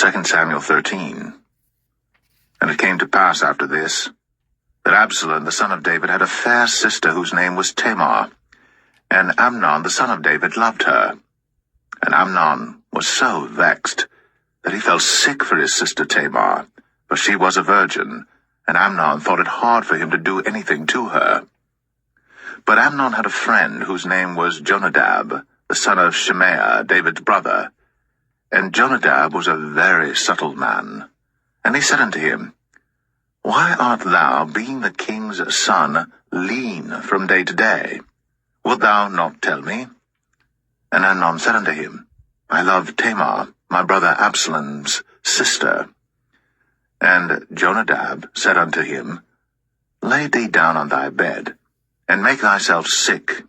2 Samuel 13. And it came to pass after this, that Absalom the son of David had a fair sister whose name was Tamar, and Amnon the son of David loved her. And Amnon was so vexed that he fell sick for his sister Tamar, for she was a virgin, and Amnon thought it hard for him to do anything to her. But Amnon had a friend whose name was Jonadab, the son of Shimea, David's brother. And Jonadab was a very subtle man. And he said unto him, Why art thou, being the king's son, lean from day to day? Wilt thou not tell me? And Amnon said unto him, I love Tamar, my brother Absalom's sister. And Jonadab said unto him, Lay thee down on thy bed, and make thyself sick.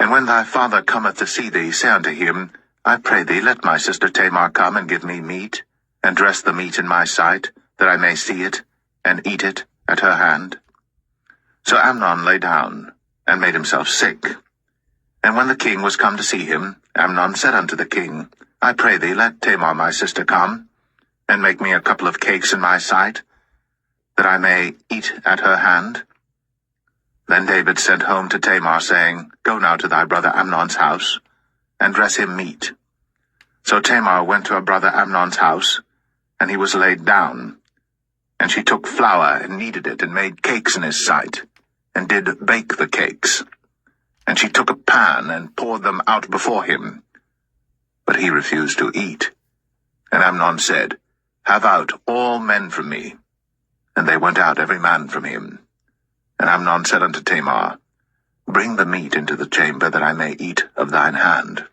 And when thy father cometh to see thee, say unto him, I pray thee, let my sister Tamar come and give me meat, and dress the meat in my sight, that I may see it, and eat it at her hand. So Amnon lay down, and made himself sick. And when the king was come to see him, Amnon said unto the king, I pray thee, let Tamar my sister come, and make me a couple of cakes in my sight, that I may eat at her hand. Then David sent home to Tamar, saying, Go now to thy brother Amnon's house, and dress him meat. So Tamar went to her brother Amnon's house, and he was laid down. And she took flour, and kneaded it, and made cakes in his sight, and did bake the cakes. And she took a pan, and poured them out before him. But he refused to eat. And Amnon said, Have out all men from me. And they went out every man from him. And Amnon said unto Tamar, Bring the meat into the chamber, that I may eat of thine hand.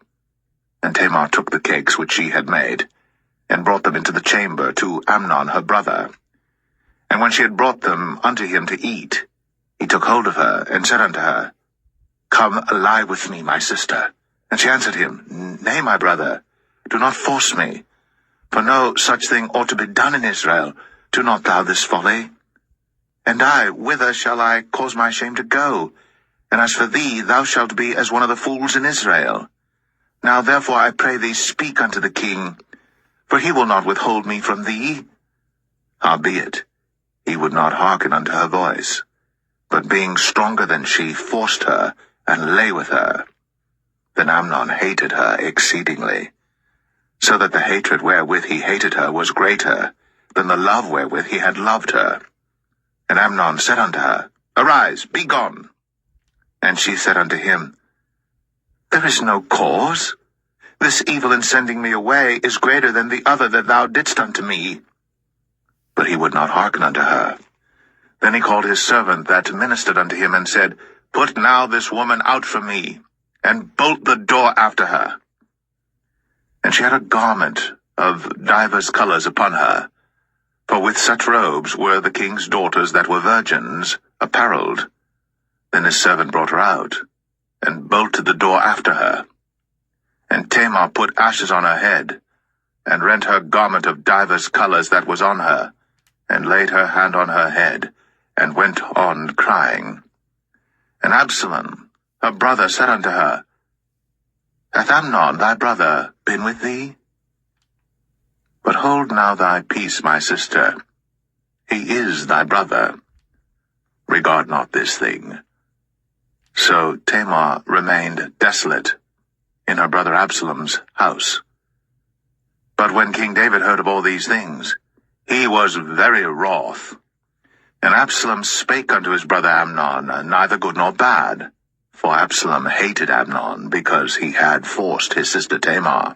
And Tamar took the cakes which she had made, and brought them into the chamber to Amnon her brother. And when she had brought them unto him to eat, he took hold of her, and said unto her, Come, lie with me, my sister. And she answered him, Nay, my brother, do not force me. For no such thing ought to be done in Israel. Do not thou this folly. And I, whither shall I cause my shame to go? And as for thee, thou shalt be as one of the fools in Israel. Now therefore I pray thee, speak unto the king, for he will not withhold me from thee. Howbeit, he would not hearken unto her voice, but being stronger than she, forced her, and lay with her. Then Amnon hated her exceedingly, so that the hatred wherewith he hated her was greater than the love wherewith he had loved her. And Amnon said unto her, Arise, be gone. And she said unto him, There is no cause. This evil in sending me away is greater than the other that thou didst unto me. But he would not hearken unto her. Then he called his servant that ministered unto him, and said, Put now this woman out from me, and bolt the door after her. And she had a garment of divers colors upon her, for with such robes were the king's daughters that were virgins apparelled. Then his servant brought her out, and bolted the door after her. And Tamar put ashes on her head, and rent her garment of divers colors that was on her, and laid her hand on her head, and went on crying. And Absalom, her brother, said unto her, Hath Amnon thy brother been with thee? But hold now thy peace, my sister. He is thy brother. Regard not this thing. So Tamar remained desolate in her brother Absalom's house. But when King David heard of all these things, he was very wroth. And Absalom spake unto his brother Amnon, neither good nor bad, for Absalom hated Amnon, because he had forced his sister Tamar.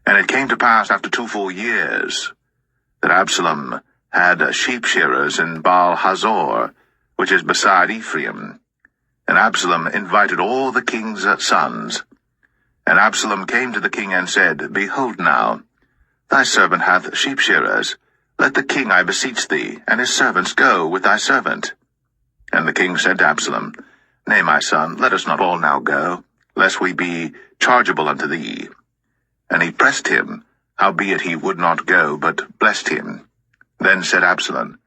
And it came to pass after 2 full years, that Absalom had sheep shearers in Baal Hazor, which is beside Ephraim. And Absalom invited all the king's sons. And Absalom came to the king and said, Behold now, thy servant hath sheep shearers. Let the king, I beseech thee, and his servants go with thy servant. And the king said to Absalom, Nay, my son, let us not all now go, lest we be chargeable unto thee. And he pressed him, howbeit he would not go, but blessed him. Then said Absalom,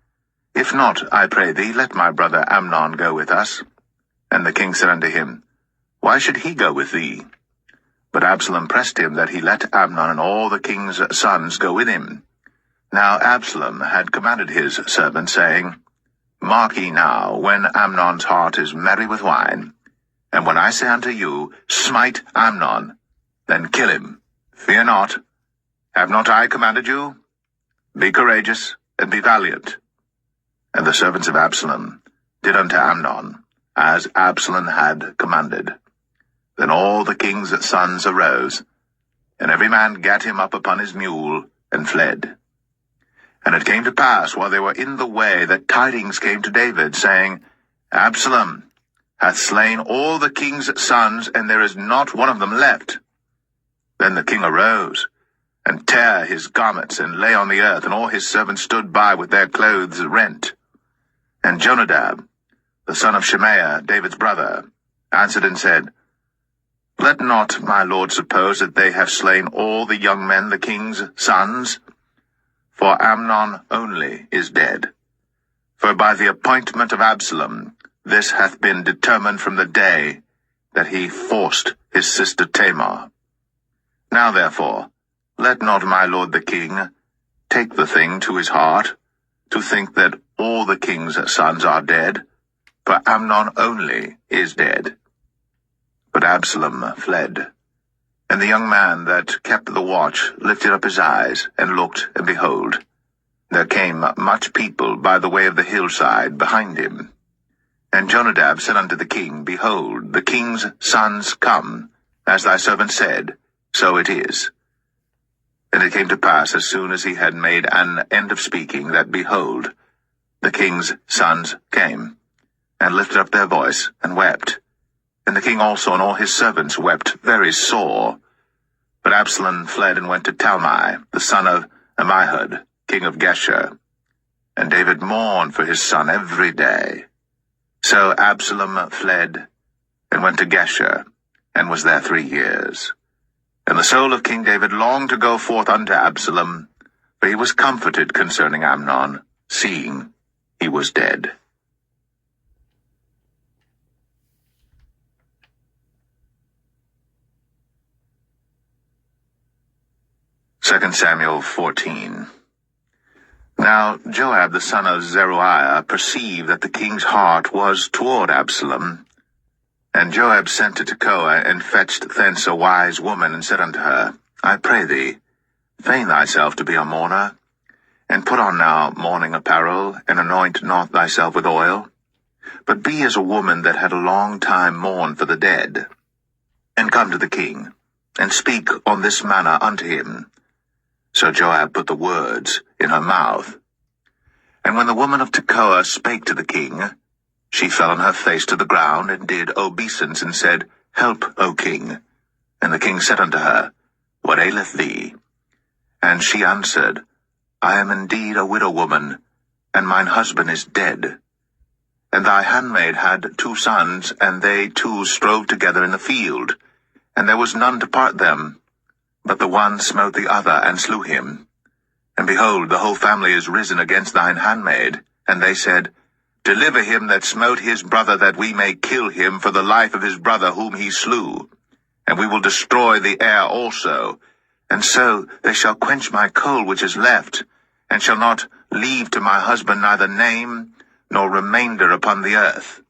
If not, I pray thee, let my brother Amnon go with us. And the king said unto him, Why should he go with thee? But Absalom pressed him that he let Amnon and all the king's sons go with him. Now Absalom had commanded his servants, saying, Mark ye now, when Amnon's heart is merry with wine, and when I say unto you, Smite Amnon, then kill him. Fear not. Have not I commanded you? Be courageous, and be valiant. And the servants of Absalom did unto Amnon, as Absalom had commanded. Then all the king's sons arose, and every man gat him up upon his mule, and fled. And it came to pass, while they were in the way, that tidings came to David, saying, Absalom hath slain all the king's sons, and there is not one of them left. Then the king arose, and tare his garments, and lay on the earth, and all his servants stood by with their clothes rent. And Jonadab, the son of Shemaiah, David's brother, answered and said, Let not my lord suppose that they have slain all the young men, the king's sons, for Amnon only is dead. For by the appointment of Absalom this hath been determined from the day that he forced his sister Tamar. Now therefore, let not my lord the king take the thing to his heart, to think that all the king's sons are dead, for Amnon only is dead. But Absalom fled. And the young man that kept the watch lifted up his eyes, and looked, and behold, there came much people by the way of the hillside behind him. And Jonadab said unto the king, Behold, the king's sons come, as thy servant said, so it is. And it came to pass, as soon as he had made an end of speaking, that, behold, the king's sons came, and lifted up their voice, and wept. And the king also and all his servants wept very sore. But Absalom fled and went to Talmai, the son of Ammihud, king of Geshur. And David mourned for his son every day. So Absalom fled, and went to Geshur, and was there 3 years. And the soul of King David longed to go forth unto Absalom, for he was comforted concerning Amnon, seeing he was dead. 2 Samuel 14. Now Joab the son of Zeruiah perceived that the king's heart was toward Absalom. And Joab sent to Tekoa, and fetched thence a wise woman, and said unto her, I pray thee, feign thyself to be a mourner, and put on now mourning apparel, and anoint not thyself with oil, but be as a woman that had a long time mourned for the dead. And come to the king, and speak on this manner unto him. So Joab put the words in her mouth. And when the woman of Tekoa spake to the king, she fell on her face to the ground, and did obeisance, and said, Help, O king. And the king said unto her, What aileth thee? And she answered, I am indeed a widow woman, and mine husband is dead. And thy handmaid had 2 sons, and they 2 strove together in the field, and there was none to part them. But the one smote the other, and slew him. And behold, the whole family is risen against thine handmaid. And they said, Deliver him that smote his brother, that we may kill him for the life of his brother whom he slew. And we will destroy the heir also. And so they shall quench my coal which is left, and shall not leave to my husband neither name nor remainder upon the earth.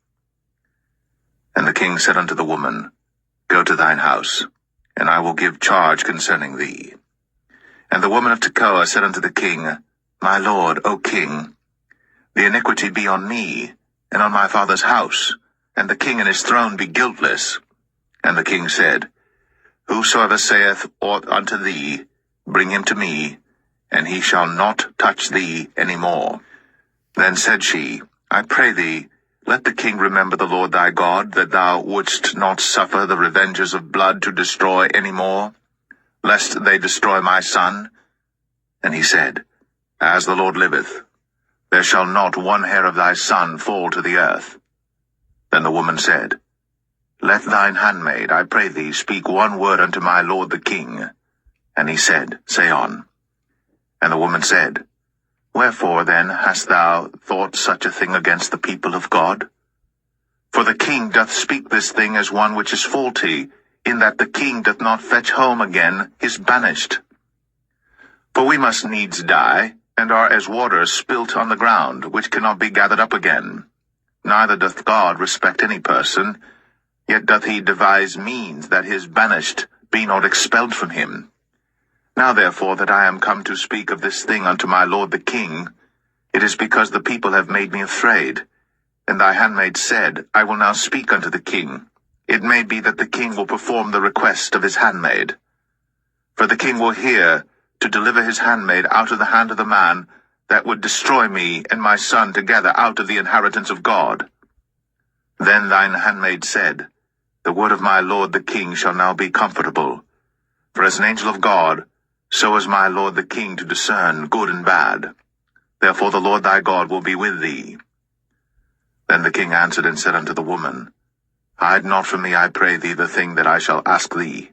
And the king said unto the woman, Go to thine house, and I will give charge concerning thee. And the woman of Tekoa said unto the king, My lord, O king, the iniquity be on me, and on my father's house, and the king and his throne be guiltless. And the king said, Whosoever saith aught unto thee, bring him to me, and he shall not touch thee any more. Then said she, I pray thee, let the king remember the Lord thy God, that thou wouldst not suffer the revengers of blood to destroy any more, lest they destroy my son. And he said, As the Lord liveth, there shall not one hair of thy son fall to the earth. Then the woman said, Let thine handmaid, I pray thee, speak one word unto my lord the king. And he said, Say on. And the woman said, Wherefore then hast thou thought such a thing against the people of God? For the king doth speak this thing as one which is faulty, in that the king doth not fetch home again his banished. For we must needs die, and are as waters spilt on the ground, which cannot be gathered up again. Neither doth God respect any person, yet doth he devise means that his banished be not expelled from him. Now therefore that I am come to speak of this thing unto my lord the king, it is because the people have made me afraid. And thy handmaid said, I will now speak unto the king. It may be that the king will perform the request of his handmaid. For the king will hear to deliver his handmaid out of the hand of the man that would destroy me and my son together out of the inheritance of God. Then thine handmaid said, The word of my lord the king shall now be comfortable. For as an angel of God, so is my lord the king to discern good and bad. Therefore the Lord thy God will be with thee. Then the king answered and said unto the woman, Hide not from me, I pray thee, the thing that I shall ask thee.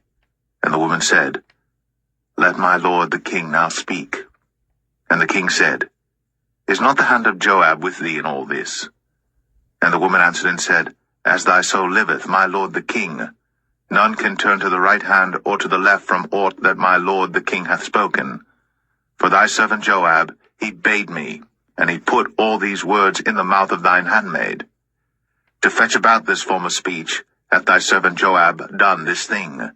And the woman said, Let my lord the king now speak. And the king said, Is not the hand of Joab with thee in all this? And the woman answered and said, As thy soul liveth, my lord the king, none can turn to the right hand or to the left from aught that my lord the king hath spoken. For thy servant Joab, he bade me, and he put all these words in the mouth of thine handmaid. To fetch about this form of speech hath thy servant Joab done this thing.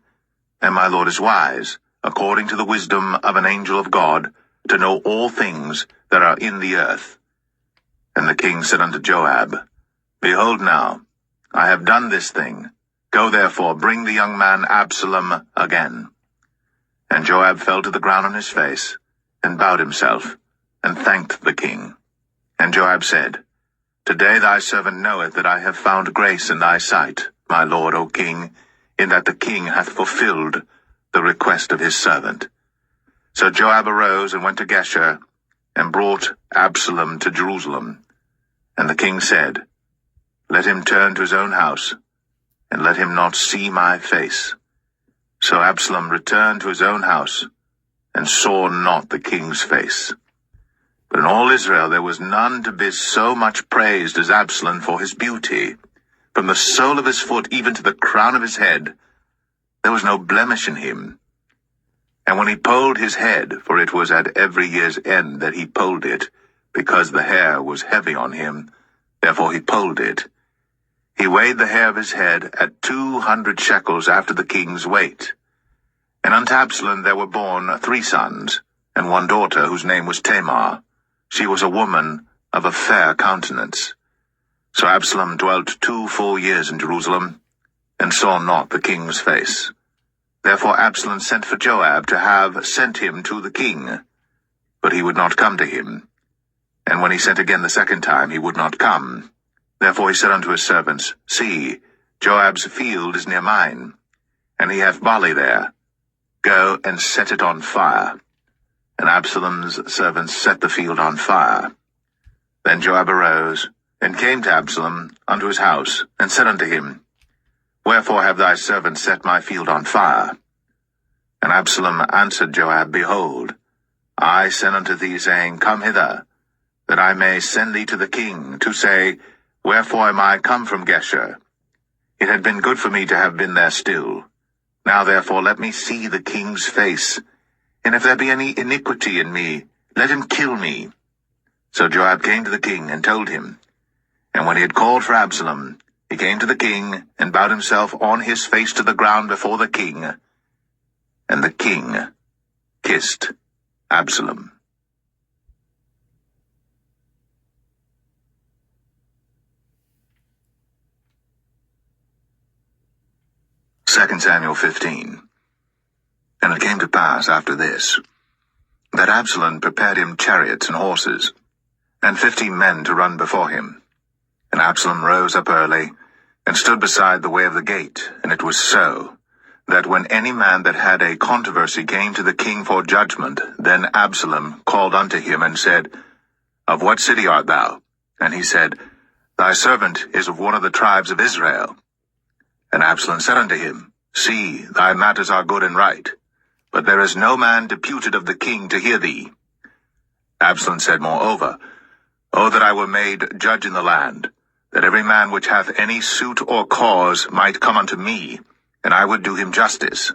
And my lord is wise, according to the wisdom of an angel of God, to know all things that are in the earth. And the king said unto Joab, Behold now, I have done this thing. Go therefore, bring the young man Absalom again. And Joab fell to the ground on his face, and bowed himself, and thanked the king. And Joab said, Today thy servant knoweth that I have found grace in thy sight, my lord, O king, in that the king hath fulfilled the request of his servant. So Joab arose and went to Geshur, and brought Absalom to Jerusalem. And the king said, Let him turn to his own house, and let him not see my face. So Absalom returned to his own house, and saw not the king's face. But in all Israel there was none to be so much praised as Absalom for his beauty. From the sole of his foot even to the crown of his head, there was no blemish in him. And when he polled his head, for it was at every year's end that he polled it, because the hair was heavy on him, therefore he polled it, he weighed the hair of his head at 200 shekels after the king's weight. And unto Absalom there were born 3 sons, and 1 daughter, whose name was Tamar. She was a woman of a fair countenance. So Absalom dwelt 2 full years in Jerusalem, and saw not the king's face. Therefore Absalom sent for Joab to have sent him to the king, but he would not come to him. And when he sent again the 2nd time, he would not come. Therefore he said unto his servants, See, Joab's field is near mine, and he hath barley there. Go and set it on fire. And Absalom's servants set the field on fire. Then Joab arose, and came to Absalom unto his house, and said unto him, Wherefore have thy servants set my field on fire? And Absalom answered Joab, Behold, I sent unto thee, saying, Come hither, that I may send thee to the king, to say, Wherefore am I come from Geshur? It had been good for me to have been there still. Now therefore let me see the king's face, and if there be any iniquity in me, let him kill me. So Joab came to the king, and told him. And when he had called for Absalom, he came to the king, and bowed himself on his face to the ground before the king. And the king kissed Absalom. 2 Samuel 15. And it came to pass after this, that Absalom prepared him chariots and horses, and 50 men to run before him. And Absalom rose up early, and stood beside the way of the gate. And it was so, that when any man that had a controversy came to the king for judgment, then Absalom called unto him, and said, Of what city art thou? And he said, Thy servant is of one of the tribes of Israel. And Absalom said unto him, See, thy matters are good and right, but there is no man deputed of the king to hear thee. Absalom said moreover, O that I were made judge in the land, that every man which hath any suit or cause might come unto me, and I would do him justice.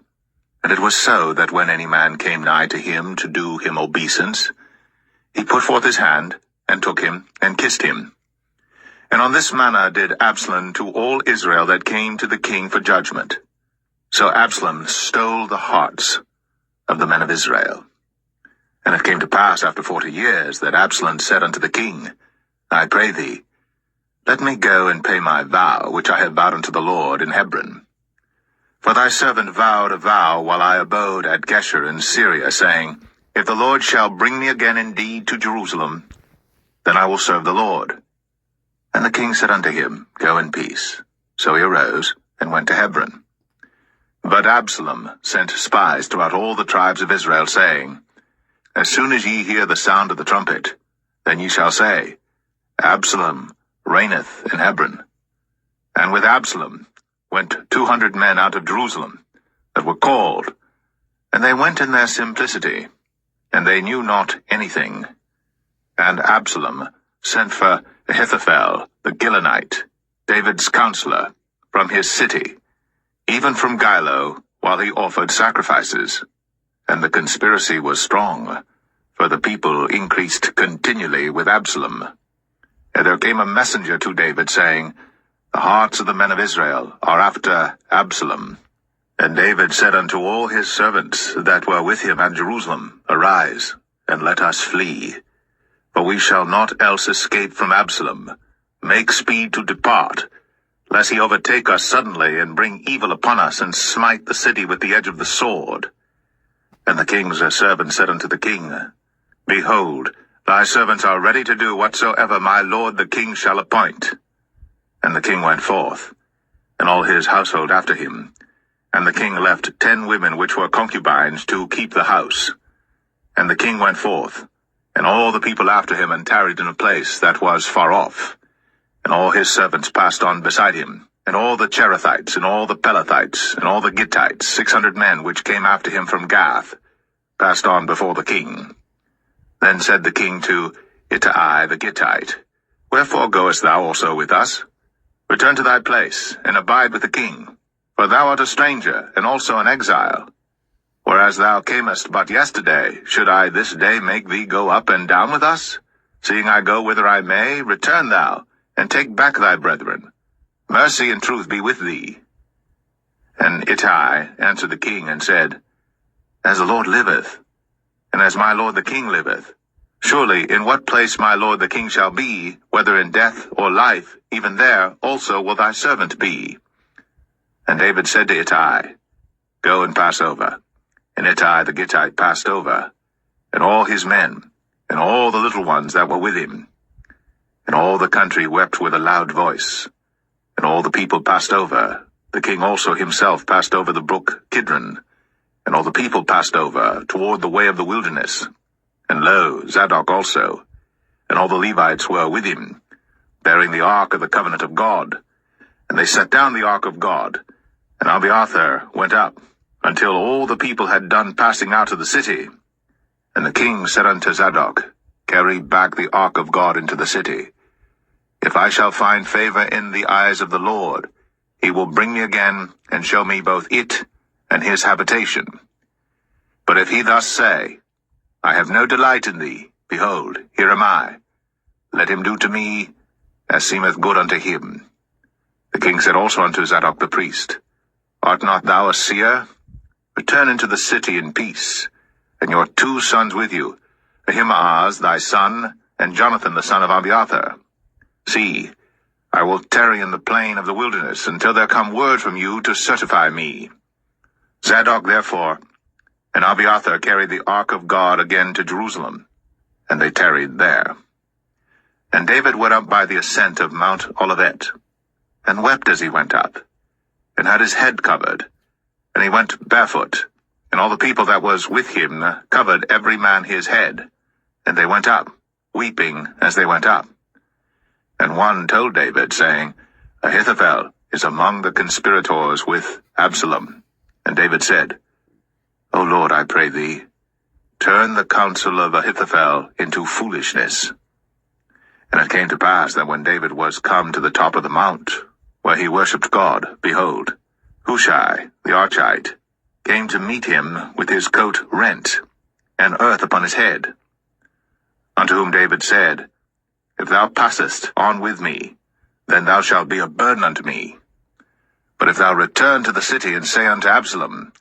And it was so that when any man came nigh to him to do him obeisance, he put forth his hand, and took him, and kissed him. And on this manner did Absalom to all Israel that came to the king for judgment. So Absalom stole the hearts of the men of Israel. And it came to pass after 40 years that Absalom said unto the king, I pray thee, let me go and pay my vow, which I have vowed unto the Lord in Hebron. For thy servant vowed a vow while I abode at Geshur in Syria, saying, If the Lord shall bring me again indeed to Jerusalem, then I will serve the Lord. And the king said unto him, Go in peace. So he arose, and went to Hebron. But Absalom sent spies throughout all the tribes of Israel, saying, As soon as ye hear the sound of the trumpet, then ye shall say, Absalom reigneth in Hebron. And with Absalom went 200 men out of Jerusalem, that were called, and they went in their simplicity, and they knew not anything. And Absalom sent for Ahithophel the Gilonite, David's counselor, from his city, even from Gilo, while he offered sacrifices. And the conspiracy was strong, for the people increased continually with Absalom. And there came a messenger to David, saying, The hearts of the men of Israel are after Absalom. And David said unto all his servants that were with him at Jerusalem, Arise, and let us flee. For we shall not else escape from Absalom. Make speed to depart, lest he overtake us suddenly, and bring evil upon us, and smite the city with the edge of the sword. And the king's servant said unto the king, Behold, thy servants are ready to do whatsoever my lord the king shall appoint. And the king went forth, and all his household after him. And the king left 10 women which were concubines to keep the house. And the king went forth, and all the people after him, and tarried in a place that was far off. And all his servants passed on beside him, and all the Cherethites, and all the Pelethites, and all the Gittites, 600 men which came after him from Gath, passed on before the king. Then said the king to Ittai the Gittite, Wherefore goest thou also with us? Return to thy place, and abide with the king. For thou art a stranger, and also an exile. Whereas thou camest but yesterday, should I this day make thee go up and down with us? Seeing I go whither I may, return thou, and take back thy brethren. Mercy and truth be with thee. And Ittai answered the king, and said, As the Lord liveth, and as my lord the king liveth, surely in what place my lord the king shall be, whether in death or life, even there also will thy servant be. And David said to Ittai, Go and pass over. And Ittai the Gittite passed over, and all his men, and all the little ones that were with him. And all the country wept with a loud voice, and all the people passed over. The king also himself passed over the brook Kidron, and all the people passed over toward the way of the wilderness. And lo, Zadok also, and all the Levites were with him, bearing the ark of the covenant of God. And they set down the ark of God, and Abiathar went up, until all the people had done passing out of the city. And the king said unto Zadok, Carry back the ark of God into the city. If I shall find favor in the eyes of the Lord, he will bring me again, and show me both it and his habitation. But if he thus say, I have no delight in thee, behold, here am I. Let him do to me as seemeth good unto him. The king said also unto Zadok the priest, Art not thou a seer? Return into the city in peace, and your 2 sons with you, Ahimaaz thy son, and Jonathan the son of Abiathar. See, I will tarry in the plain of the wilderness, until there come word from you to certify me. Zadok therefore and Abiathar carried the ark of God again to Jerusalem, and they tarried there. And David went up by the ascent of Mount Olivet, and wept as he went up, and had his head covered, and he went barefoot, and all the people that was with him covered every man his head, and they went up, weeping as they went up. And one told David, saying, Ahithophel is among the conspirators with Absalom. And David said, O Lord, I pray thee, turn the counsel of Ahithophel into foolishness. And it came to pass that when David was come to the top of the mount, where he worshipped God, behold, Hushai the Archite came to meet him with his coat rent, and earth upon his head. Unto whom David said, If thou passest on with me, then thou shalt be a burden unto me. But if thou return to the city and say unto Absalom,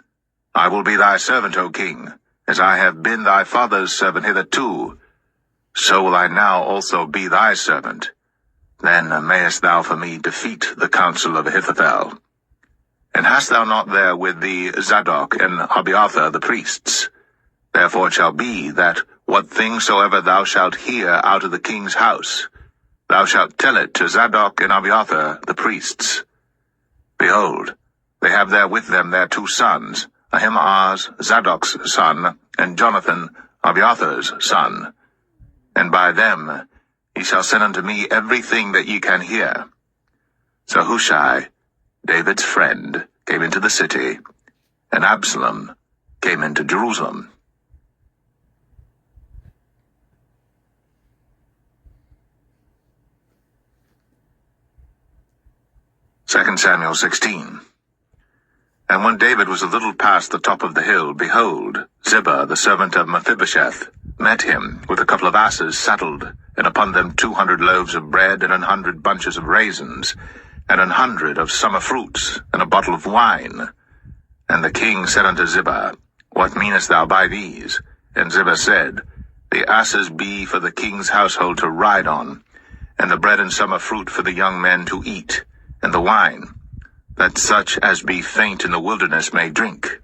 I will be thy servant, O king, as I have been thy father's servant hitherto, so will I now also be thy servant. Then mayest thou for me defeat the counsel of Ahithophel. And hast thou not there with thee Zadok and Abiathar the priests? Therefore it shall be that what thing soever thou shalt hear out of the king's house, thou shalt tell it to Zadok and Abiathar the priests. Behold, they have there with them their 2 sons, Ahimaaz Zadok's son, and Jonathan Abiathar's son. And by them ye shall send unto me everything that ye can hear. So Hushai, David's friend, came into the city, and Absalom came into Jerusalem. 2 Samuel 16. And when David was a little past the top of the hill, behold, Ziba, the servant of Mephibosheth, met him with a couple of asses saddled, and upon them 200 loaves of bread, and 100 bunches of raisins, and 100 of summer fruits, and a bottle of wine. And the king said unto Ziba, What meanest thou by these? And Ziba said, The asses be for the king's household to ride on, and the bread and summer fruit for the young men to eat, and the wine, that such as be faint in the wilderness may drink.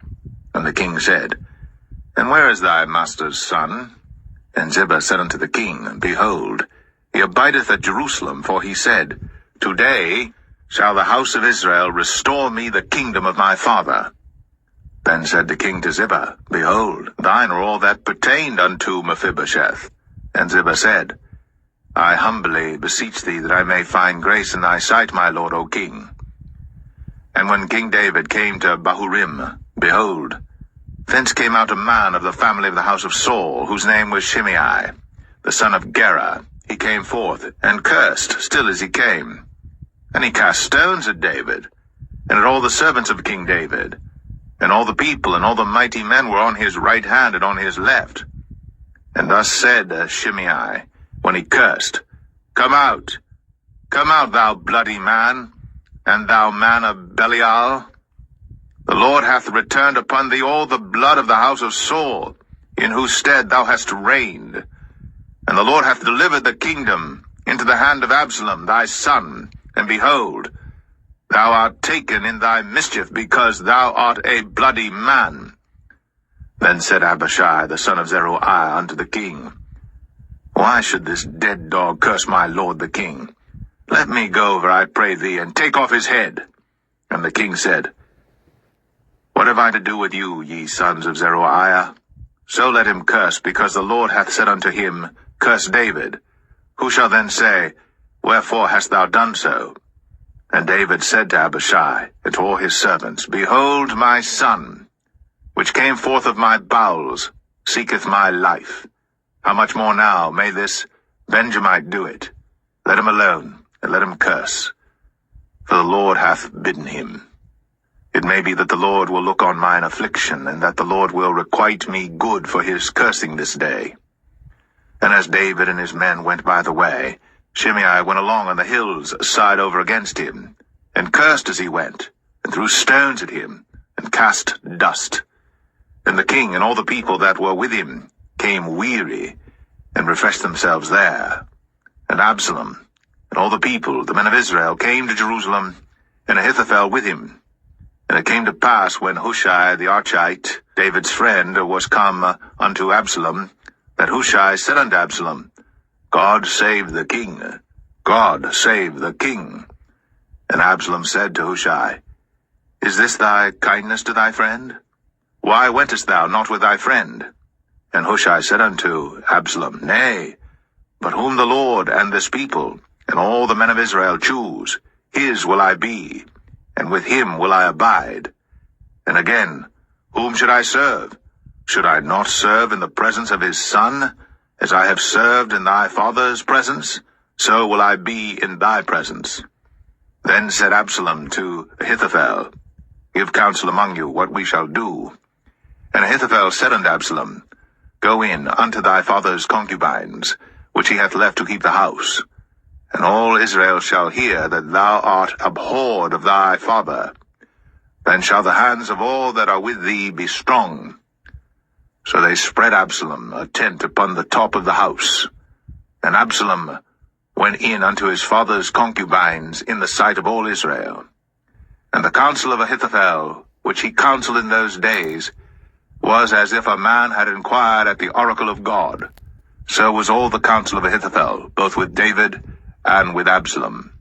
And the king said, And where is thy master's son? And Ziba said unto the king, Behold, he abideth at Jerusalem, for he said, Today shall the house of Israel restore me the kingdom of my father. Then said the king to Ziba, Behold, thine are all that pertained unto Mephibosheth. And Ziba said, I humbly beseech thee that I may find grace in thy sight, my lord, O king. And when King David came to Bahurim, behold, thence came out a man of the family of the house of Saul, whose name was Shimei, the son of Gera. He came forth, and cursed still as he came. And he cast stones at David, and at all the servants of King David. And all the people and all the mighty men were on his right hand and on his left. And thus said Shimei, when he cursed, come out, thou bloody man, and thou man of Belial. The Lord hath returned upon thee all the blood of the house of Saul, in whose stead thou hast reigned. And the Lord hath delivered the kingdom into the hand of Absalom thy son, and behold, thou art taken in thy mischief, because thou art a bloody man. Then said Abishai the son of Zeruiah unto the king, Why should this dead dog curse my lord the king? Let me go over, I pray thee, and take off his head. And the king said, What have I to do with you, ye sons of Zeruiah? So let him curse, because the Lord hath said unto him, Curse David. Who shall then say, Wherefore hast thou done so? And David said to Abishai and to all his servants, Behold, my son, which came forth of my bowels, seeketh my life. How much more now may this Benjamite do it? Let him alone, and let him curse, for the Lord hath bidden him. It may be that the Lord will look on mine affliction, and that the Lord will requite me good for his cursing this day. And as David and his men went by the way, Shimei went along on the hills side over against him, and cursed as he went, and threw stones at him, and cast dust. And the king and all the people that were with him came weary, and refreshed themselves there. And Absalom and all the people, the men of Israel, came to Jerusalem, and Ahithophel with him. And it came to pass, when Hushai the Archite, David's friend, was come unto Absalom, that Hushai said unto Absalom, God save the king, God save the king. And Absalom said to Hushai, Is this thy kindness to thy friend? Why wentest thou not with thy friend? And Hushai said unto Absalom, Nay, but whom the Lord and this people, and all the men of Israel choose, his will I be, and with him will I abide. And again, whom should I serve? Should I not serve in the presence of his son? As I have served in thy father's presence, so will I be in thy presence. Then said Absalom to Ahithophel, give counsel among you what we shall do. And Ahithophel said unto Absalom, Go in unto thy father's concubines, which he hath left to keep the house. And all Israel shall hear that thou art abhorred of thy father. Then shall the hands of all that are with thee be strong. So they spread Absalom a tent upon the top of the house. And Absalom went in unto his father's concubines in the sight of all Israel. And the counsel of Ahithophel, which he counselled in those days, was as if a man had inquired at the oracle of God. So was all the counsel of Ahithophel, both with David and with Absalom.